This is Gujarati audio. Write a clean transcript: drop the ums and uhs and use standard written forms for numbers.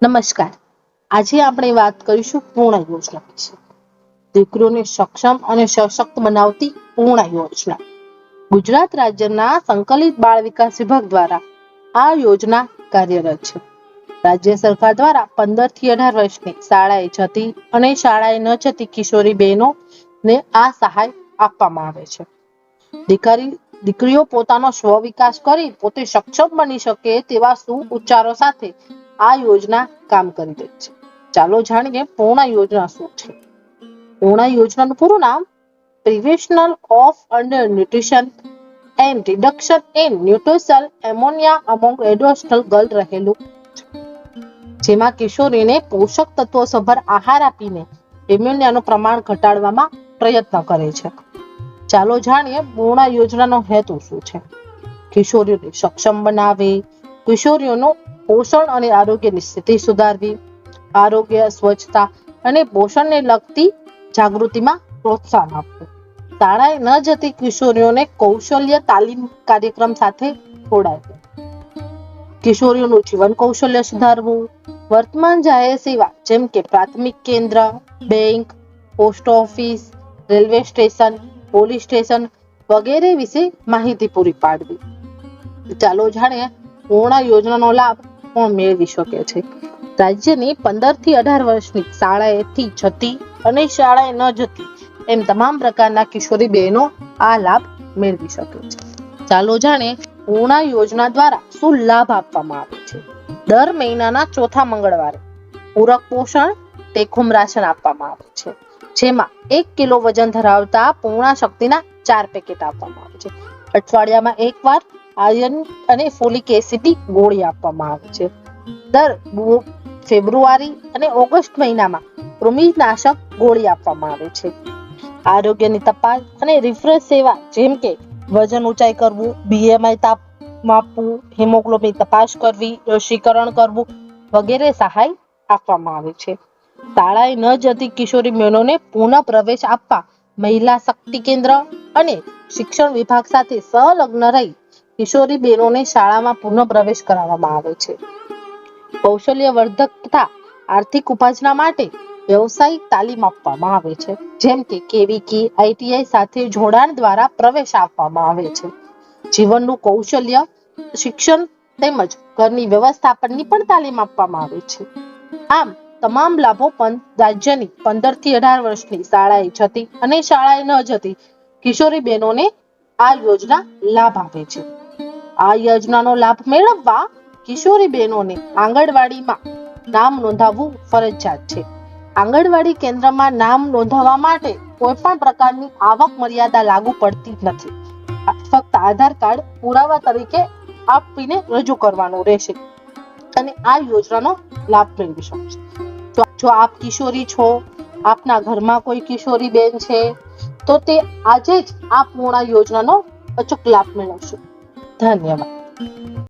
નમસ્કાર. આજે આપણે વાત કરીશું પૂર્ણ યોજના વિશે. દીકરીઓને સક્ષમ અને સશક્ત બનાવતી પૂર્ણ યોજના. ગુજરાત રાજ્યના સંકલિત બાળ વિકાસ વિભાગ દ્વારા આ યોજના કાર્યરત છે. રાજ્ય સરકાર દ્વારા 15 થી 18 વર્ષની શાળાએ જતી અને શાળાએ ન જતી કિશોરી બહેનોને આ સહાય આપવામાં આવે છે. દીકરીઓ પોતાનો સ્વ વિકાસ કરી પોતે સક્ષમ બની શકે તેવા સુઉચ્ચારો સાથે આ યોજના કામ કરી રહી છે. ચાલો જાણીએ પૂર્ણ યોજના શું છે. પૂર્ણ યોજનાનું પૂરું નામ prevention of under nutrition and reduction in nutritional anaemia among adult girl રહેલું છે, જેમાં કિશોરીને પોષક તત્વોસભર આહાર આપીને એમોનિયાનું પ્રમાણ ઘટાડવામાં પ્રયત્ન કરે છે. ચાલો જાણીએ પૂર્ણ યોજનાનો હેતુ શું છે. કિશોરીઓને સક્ષમ બનાવવી, કિશોરીઓનું પોષણ અને આરોગ્યની સ્થિતિ સુધારવી, આરોગ્ય, સ્વચ્છતા અને પોષણને લગતી જાગૃતિમાં પ્રોત્સાહન આપવું, શાળાએ ન જતી કિશોરીઓને કૌશલ્ય તાલીમ કાર્યક્રમ સાથે જોડાવવું, કિશોરીઓનું જીવન કૌશલ્ય સુધારવું, વર્તમાન જાહેર સેવા જેમ કે પ્રાથમિક કેન્દ્ર, bank, post office, railway station, police station વગેરે વિશે માહિતી પૂરી પાડવી. ચાલો જાણીએ પૂર્ણ યોજનાનો લાભ કોણ મેળવી શકે છે. રાજ્યની 15 થી 18 વર્ષની શાળાએથી જતી અને શાળાએ ન જતી એમ તમામ પ્રકારના કિશોરી બહેનો આ લાભ મેળવી શકે છે. ચાલો જાણીએ પૂર્ણ યોજના દ્વારા શું લાભ આપવામાં આવે છે. દર મહિનાના ચોથા મંગળવારે પૂરક પોષણ ટેક-હોમ રાશન આપવામાં આવે છે, જેમાં 1 કિલો વજન ધરાવતા પૂર્ણ શક્તિના 4 પેકેટ આપવામાં આવે છે. અઠવાડિયામાં એકવાર આયર્ન અને ફોલિક એસિડની ગોળી આપવામાં આવે છે. દર ફેબ્રુઆરી અને ઓગસ્ટ મહિનામાં કૃમિનાશક ગોળી આપવામાં આવે છે. આરોગ્યની તપાસ અને રિફ્રેશ સેવા જેમ કે વજન ઊંચાઈ કરવું, BMI તાપ માપવું, હિમોગ્લોબિન તપાસ કરવી, રસીકરણ કરવું વગેરે સહાય આપવામાં આવે છે. શાળાએ ન જતી કિશોરી બહેનોને પુનઃ પ્રવેશ આપવા મહિલા શક્તિ કેન્દ્ર અને શિક્ષણ વિભાગ સાથે સંલગ્ન રહી કિશોરી બહેનોને શાળામાં પુનઃ પ્રવેશ કરાવવામાં આવે છે. કૌશલ્ય વર્ધક તથા આર્થિક ઉપાર્જના માટે વ્યવસાયિક તાલીમ આપવામાં આવે છે, જેમ કે KVK, ITI સાથે જોડાણ દ્વારા પ્રવેશ આપવામાં આવે છે. જીવનનું કૌશલ્ય શિક્ષણ તેમજ ઘરની વ્યવસ્થાપનની પણ તાલીમ આપવામાં આવે છે. આમ તમામ લાભો રાજ્યની 15 થી 18 વર્ષની શાળાએ જતી અને શાળાએ ન જતી કિશોરી બહેનોને આ યોજના લાભ આપે છે. આ યોજનાનો લાભ મેળવવા કિશોરી બહેનોને આંગણવાડીમાં નામ નોંધાવવું ફરજિયાત છે. આંગણવાડી કેન્દ્રમાં નામ નોંધાવવા માટે કોઈ પણ પ્રકારની આવક મર્યાદા લાગુ પડતી નથી. ફક્ત આધાર કાર્ડ પુરાવા તરીકે આપીને રજૂ કરવાનું રહેશે અને આ યોજનાનો લાભ મેળવી શકશે. જો આપ કિશોરી છો, આપના ઘરમાં કોઈ કિશોરી બેન છે, તો તે આજે જ આ પૂર્ણ યોજનાનો અચૂક લાભ મેળવશો. ધન્યવાદ.